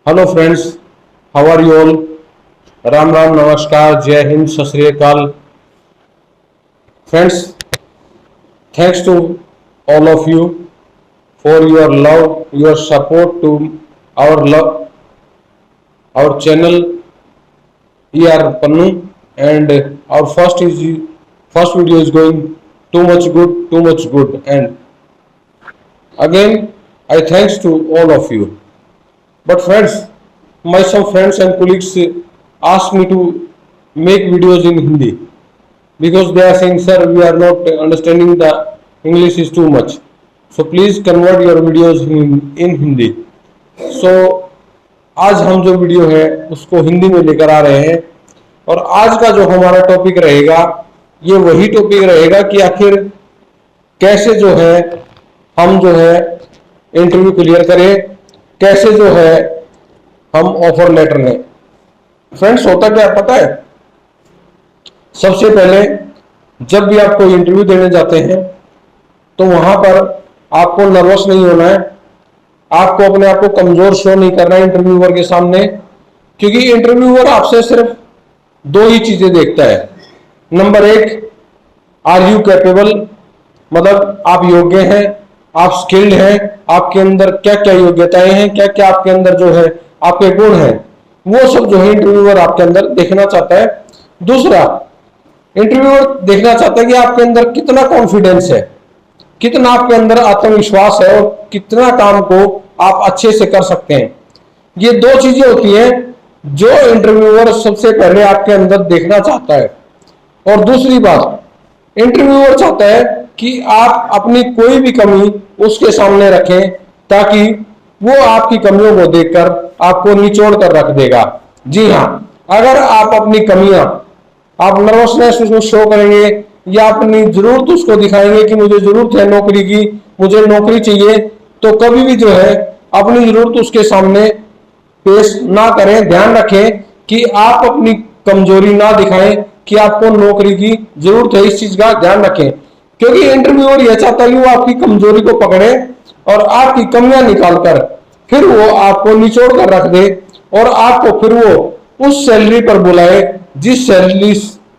Hello friends, how are you all. Ram Ram, नमस्कार, जय हिंद, सत श्री अकाल। Friends, thanks to all of you for your love, your support to our love, our channel. ER Pannu, and our first video is going too much good, and again I thanks to all of you. But friends, my some friends and colleagues asked me to make videos in Hindi because they are saying, sir, we are not understanding the English is too much. So please convert your videos in Hindi. So आज हम जो video है उसको हिंदी में लेकर आ रहे हैं, और आज का जो हमारा टॉपिक रहेगा ये वही टॉपिक रहेगा कि आखिर कैसे जो है हम जो है इंटरव्यू क्लियर करें, कैसे जो है हम ऑफर लेटर लें। फ्रेंड्स, होता क्या पता है, सबसे पहले जब भी आप कोई इंटरव्यू देने जाते हैं तो वहां पर आपको नर्वस नहीं होना है, आपको अपने आप को कमजोर शो नहीं करना है इंटरव्यूअर के सामने, क्योंकि इंटरव्यूअर आपसे सिर्फ दो ही चीजें देखता है। नंबर एक, आर यू कैपेबल, मतलब आप योग्य हैं, आप स्किल्ड हैं, आपके अंदर क्या क्या योग्यताएं हैं, क्या क्या आपके अंदर जो है आपके गुण हैं, वो सब जो है इंटरव्यूअर आपके अंदर देखना चाहता है। दूसरा, इंटरव्यूअर देखना चाहता है कि आपके अंदर कितना कॉन्फिडेंस है, कितना आपके अंदर आत्मविश्वास है और कितना काम को आप अच्छे से कर सकते हैं। ये दो चीजें होती हैं जो इंटरव्यूअर सबसे पहले आपके अंदर देखना चाहता है। और दूसरी बात, इंटरव्यूअर चाहता है कि आप अपनी कोई भी कमी उसके सामने रखें, ताकि वो आपकी कमियों को देखकर आपको निचोड़ कर रख देगा। जी हाँ, अगर आप अपनी कमियां, आप नर्वसनेस उसको शो करेंगे या अपनी जरूरत उसको दिखाएंगे कि मुझे जरूरत है नौकरी की, मुझे नौकरी चाहिए, तो कभी भी जो है अपनी जरूरत उसके सामने पेश ना करें। ध्यान रखें कि आप अपनी कमजोरी ना दिखाएं कि आपको नौकरी की जरूरत है, इस चीज का ध्यान रखें, क्योंकि इंटरव्यूअर यह चाहता है कि वो आपकी कमजोरी को पकड़े और आपकी कमियां निकालकर फिर वो आपको निचोड़ कर रख दे, और आपको फिर वो उस सैलरी पर बुलाए जिस सैलरी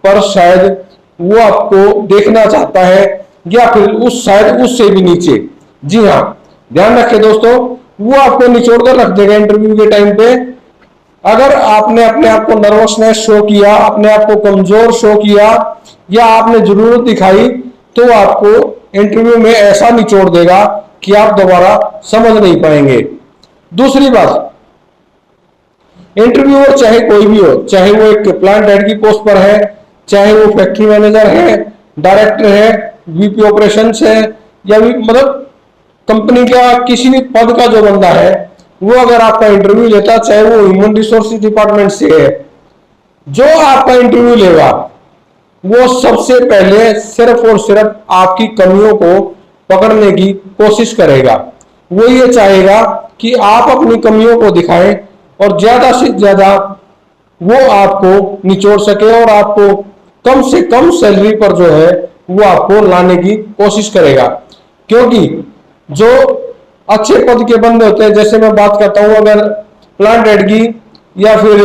पर शायद वो आपको देखना चाहता है, या फिर उस शायद उससे भी नीचे। जी हाँ, ध्यान रखें दोस्तों, वो आपको निचोड़ कर रख देगा इंटरव्यू के टाइम पे। अगर आपने अपने आप को नर्वसनेस शो किया, अपने आप को कमजोर शो किया, या आपने जरूरत दिखाई, तो आपको इंटरव्यू में ऐसा निचोड़ देगा कि आप दोबारा समझ नहीं पाएंगे। दूसरी बात, इंटरव्यूअर चाहे कोई भी हो, चाहे वो एक प्लांट हेड की पोस्ट पर है, चाहे वो फैक्ट्री मैनेजर है, डायरेक्टर है, वीपी ऑपरेशंस है, या मतलब कंपनी का किसी भी पद का जो बंदा है, वो अगर आपका इंटरव्यू लेता, चाहे वो ह्यूमन रिसोर्सेज डिपार्टमेंट से है, जो आपका इंटरव्यू लेगा वो सबसे पहले सिर्फ और सिर्फ आपकी कमियों को पकड़ने की कोशिश करेगा। वो ये चाहेगा कि आप अपनी कमियों को दिखाएं और ज्यादा से ज्यादा वो आपको निचोड़ सके, और आपको कम से कम सैलरी पर जो है वो आपको लाने की कोशिश करेगा। क्योंकि जो अच्छे पद के बंदे होते हैं, जैसे मैं बात करता हूं अगर प्लांट हेड की, या फिर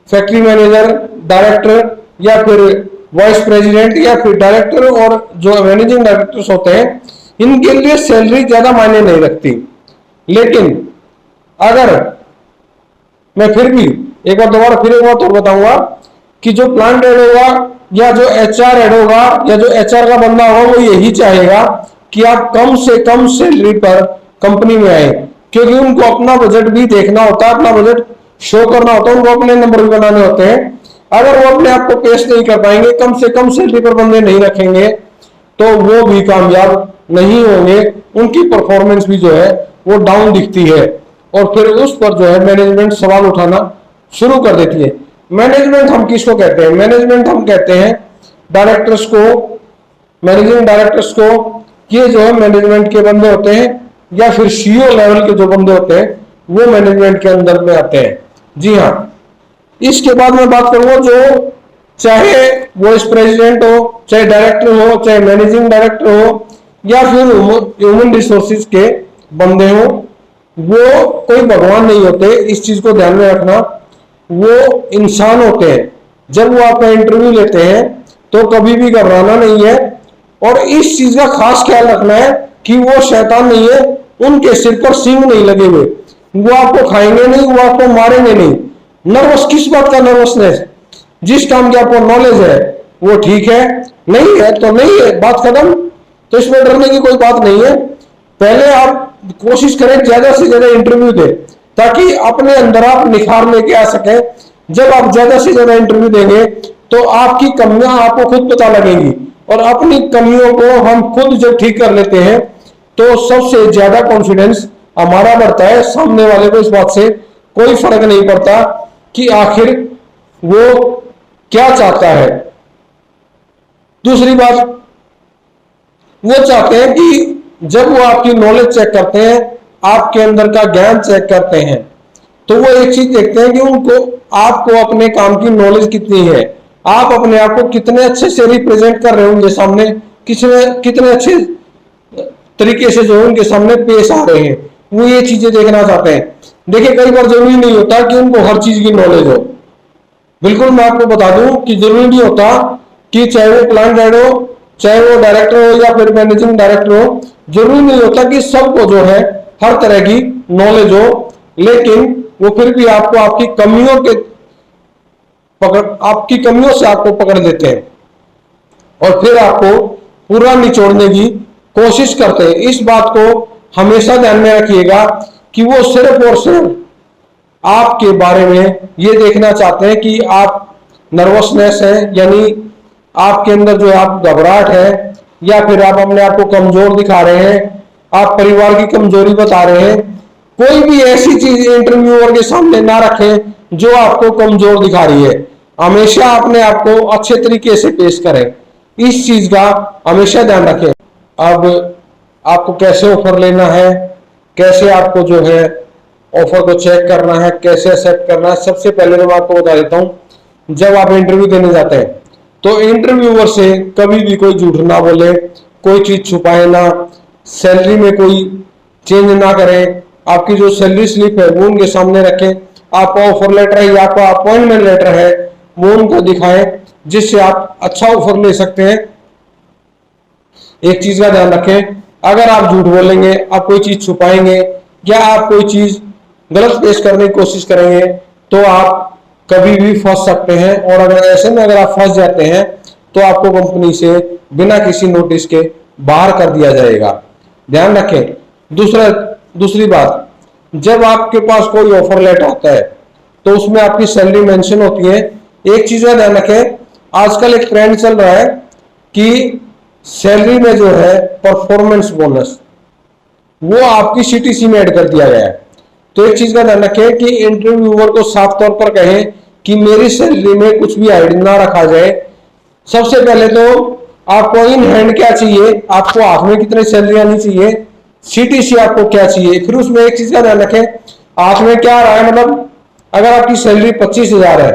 फैक्ट्री मैनेजर, डायरेक्टर, या फिर वाइस प्रेसिडेंट, या फिर डायरेक्टर, और जो मैनेजिंग डायरेक्टर्स होते हैं, इनके लिए सैलरी ज्यादा मायने नहीं रखती। लेकिन अगर मैं फिर भी एक बार और बताऊंगा कि जो प्लांट हेड होगा, या जो एचआर हेड होगा, या जो एचआर का बंदा होगा, वो यही चाहेगा कि आप कम से कम सैलरी पर कंपनी में आए, क्योंकि उनको अपना बजट भी देखना होता है, अपना बजट शो करना होता है, उनको अपने नंबर भी बनाने होते हैं। अगर वो अपने आप को पेश नहीं कर पाएंगे, कम से कम सैलरी पर बंदे नहीं रखेंगे, तो वो भी कामयाब नहीं होंगे, उनकी परफॉर्मेंस भी जो है वो डाउन दिखती है, और फिर उस पर जो है मैनेजमेंट सवाल उठाना शुरू कर देती है। मैनेजमेंट हम किसको कहते हैं? मैनेजमेंट हम कहते हैं डायरेक्टर्स को, मैनेजिंग डायरेक्टर्स को। ये जो है मैनेजमेंट के बंदे होते हैं, या फिर सीईओ लेवल के जो बंदे होते हैं वो मैनेजमेंट के अंदर में आते हैं। जी हाँ, इसके बाद मैं बात करूंगा जो चाहे वाइस प्रेसिडेंट हो, चाहे डायरेक्टर हो, चाहे मैनेजिंग डायरेक्टर हो, या फिर ह्यूमन रिसोर्सेज के बंदे हो, वो कोई भगवान नहीं होते, इस चीज को ध्यान में रखना। वो इंसान होते हैं। जब वो आपका इंटरव्यू लेते हैं तो कभी भी घबराना नहीं है, और इस चीज का खास ख्याल रखना है कि वो शैतान नहीं है, उनके सिर पर सींग नहीं लगे हुए, वो आपको खाएंगे नहीं, वो आपको मारेंगे नहीं। नर्वस किस बात का नर्वसनेस? जिस काम की आपको नॉलेज है वो ठीक है, नहीं है तो नहीं है, बात खत्म। तो इसमें डरने की कोई बात नहीं है। पहले आप कोशिश करें ज्यादा से ज्यादा इंटरव्यू दें, ताकि अपने अंदर आप निखार लेके आ सकें। जब आप ज्यादा से ज्यादा इंटरव्यू देंगे तो आपकी कमियां आपको खुद पता लगेंगी, और अपनी कमियों को हम खुद जब ठीक कर लेते हैं तो सबसे ज्यादा कॉन्फिडेंस हमारा बढ़ता है। सामने वाले को इस बात से कोई फर्क नहीं पड़ता कि आखिर वो क्या चाहता है। दूसरी बात, वो चाहते हैं कि जब वो आपकी नॉलेज चेक करते हैं, आपके अंदर का ज्ञान चेक करते हैं, तो वो एक चीज देखते हैं कि उनको आपको अपने काम की नॉलेज कितनी है, आप अपने आप को कितने अच्छे से रिप्रेजेंट कर रहे होंगे सामने, कितने अच्छे तरीके से जो उनके सामने पेश आ रहे हैं, वो ये चीजें देखना चाहते हैं। देखिए, कई बार जरूरी नहीं होता कि उनको हर चीज की नॉलेज हो। बिल्कुल मैं आपको बता दूं कि जरूरी नहीं होता कि चाहे वो प्लांट हेड हो, चाहे वो डायरेक्टर हो या फिर मैनेजिंग डायरेक्टर हो, जरूरी नहीं होता कि सबको जो है हर तरह की नॉलेज हो। लेकिन वो फिर भी आपको आपकी कमियों से आपको पकड़ लेते हैं और फिर आपको पूरा निचोड़ने की कोशिश करते हैं। इस बात को हमेशा ध्यान में रखिएगा कि वो सिर्फ और सिर्फ आपके बारे में ये देखना चाहते हैं कि आप नर्वसनेस है, यानी आपके अंदर जो आप घबराहट है, या फिर आप अपने आप को कमजोर दिखा रहे हैं, आप परिवार की कमजोरी बता रहे हैं। कोई भी ऐसी चीज इंटरव्यूअर के सामने ना रखें जो आपको कमजोर दिखा रही है। हमेशा अपने आप को अच्छे तरीके से पेश करें, इस चीज का हमेशा ध्यान रखें। अब आपको कैसे ऑफर लेना है, कैसे आपको जो है ऑफर को चेक करना है, कैसे एक्सेप्ट करना है, सबसे पहले तो मैं आपको बता देता हूं। जब आप इंटरव्यू देने जाते हैं तो इंटरव्यूअर से कभी भी कोई झूठ ना बोले, कोई चीज छुपाए ना, सैलरी में कोई चेंज ना करें। आपकी जो सैलरी स्लिप है वो उनके सामने रखें, आपका ऑफर लेटर है या आपका अपॉइंटमेंट लेटर है वो उनको दिखाएं, जिससे आप अच्छा ऑफर ले सकते हैं। एक चीज का ध्यान रखें, अगर आप झूठ बोलेंगे, आप कोई चीज छुपाएंगे या आप कोई चीज गलत पेश करने की कोशिश करेंगे तो आप कभी भी फंस सकते हैं। और अगर ऐसे में अगर आप फंस जाते हैं तो आपको कंपनी से बिना किसी नोटिस के बाहर कर दिया जाएगा, ध्यान रखें। दूसरी बात, जब आपके पास कोई ऑफर लेटर होता है तो उसमें आपकी सैलरी मेंशन होती है। एक चीज का ध्यान रखें, आजकल एक ट्रेंड चल रहा है कि सैलरी में जो है परफॉर्मेंस बोनस वो आपकी सीटीसी में ऐड कर दिया गया है। तो एक चीज का ध्यान रखें कि इंटरव्यूअर को साफ तौर पर कहें कि मेरी सैलरी में कुछ भी हाइड ना रखा जाए। सबसे पहले तो आपको इन हैंड क्या चाहिए, आपको हाथ में कितनी सैलरी आनी चाहिए, सीटीसी आपको क्या चाहिए। फिर उसमें एक चीज का ध्यान रखें, हाथ में क्या आ रहा है, मतलब अगर आपकी सैलरी 25,000 है,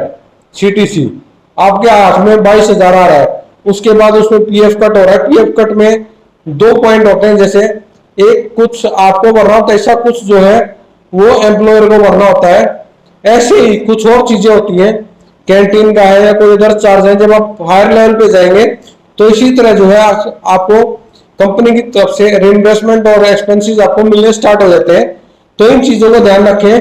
सीटीसी आपके हाथ में 22,000 आ रहा है, उसके बाद उसमें पीएफ कट हो रहा है। पीएफ कट में 2 पॉइंट होते हैं, जैसे एक कुछ आपको भरना होता है, ऐसा कुछ जो है वो एम्प्लॉयर को भरना होता है। ऐसे ही कुछ और चीजें होती हैं, कैंटीन का है या कोई इधर चार्ज है। जब आप हायर लेवल पे जाएंगे तो इसी तरह जो है आपको कंपनी की तरफ से रिइंबर्समेंट और एक्सपेंसेस आपको मिलने स्टार्ट हो जाते हैं। तो इन चीजों को ध्यान रखें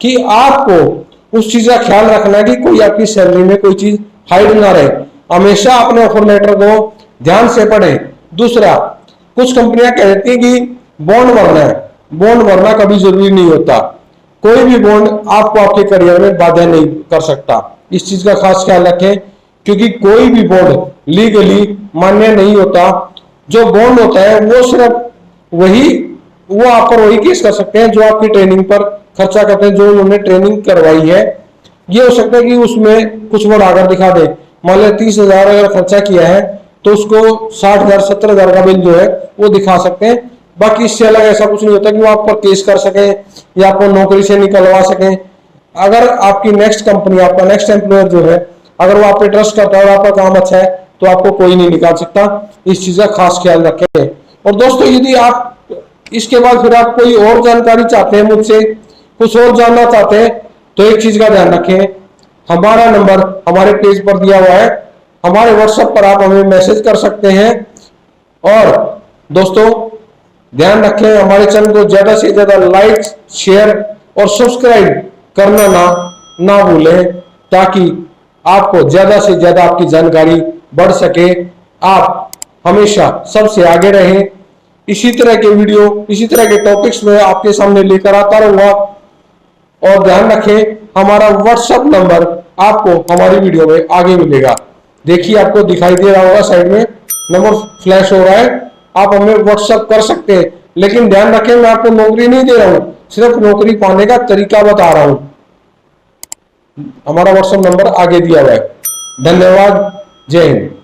कि आपको उस चीज का ख्याल रखना है कि कोई आपकी सैलरी में कोई चीज हाइड ना रहे। हमेशा अपने ऑफर लेटर को ध्यान से पढ़ें। दूसरा, कुछ कंपनियां कहती हैं कि बॉन्ड भरना है, बॉन्ड भरना कभी जरूरी नहीं होता। कोई भी बॉन्ड आपको आपके करियर में बाधा नहीं कर सकता, इस चीज का खास ख्याल रखें, क्योंकि कोई भी बॉन्ड लीगली मान्य नहीं होता। जो बॉन्ड होता है वो सिर्फ वो आप पर वही केस कर सकते हैं जो आपकी ट्रेनिंग पर खर्चा करते हैं, जो उन्होंने ट्रेनिंग करवाई है। ये हो सकता है कि उसमें कुछ बढ़ाकर दिखा दे, मान लो 30,000 अगर खर्चा किया है तो उसको 60,000 70,000 का बिल जो है वो दिखा सकते हैं। बाकी इससे अलग ऐसा कुछ नहीं होता कि वो आप पर केस कर सके या आपको नौकरी से निकलवा सके। अगर आपकी नेक्स्ट कंपनी, आपका नेक्स्ट एम्प्लॉयर जो है, अगर वो आप पे ट्रस्ट करता है और आपका काम अच्छा है तो आपको कोई नहीं निकाल सकता। इस चीज का खास ख्याल रखें। और दोस्तों, यदि आप इसके बाद फिर आप कोई और जानकारी चाहते हैं मुझसे, कुछ और जानना चाहते हैं, तो एक चीज का ध्यान रखें, हमारा नंबर हमारे पेज पर दिया हुआ है, हमारे व्हाट्सएप पर आप हमें मैसेज कर सकते हैं। और दोस्तों ध्यान रखें, हमारे चैनल को ज्यादा से ज्यादा लाइक, शेयर और सब्सक्राइब करना ना भूलें, ताकि आपको ज्यादा से ज्यादा आपकी जानकारी बढ़ सके, आप हमेशा सबसे आगे रहें। इसी तरह के वीडियो, इसी तरह के टॉपिक्स में आपके सामने लेकर आता रहूंगा। और ध्यान रखें, हमारा व्हाट्सएप नंबर आपको हमारी वीडियो में आगे मिलेगा। देखिए आपको दिखाई दे रहा होगा, साइड में नंबर फ्लैश हो रहा है, आप हमें व्हाट्सएप कर सकते हैं। लेकिन ध्यान रखें, मैं आपको नौकरी नहीं दे रहा हूं, सिर्फ नौकरी पाने का तरीका बता रहा हूं। हमारा व्हाट्सएप नंबर आगे दिया हुआ है। धन्यवाद, जय हिंद।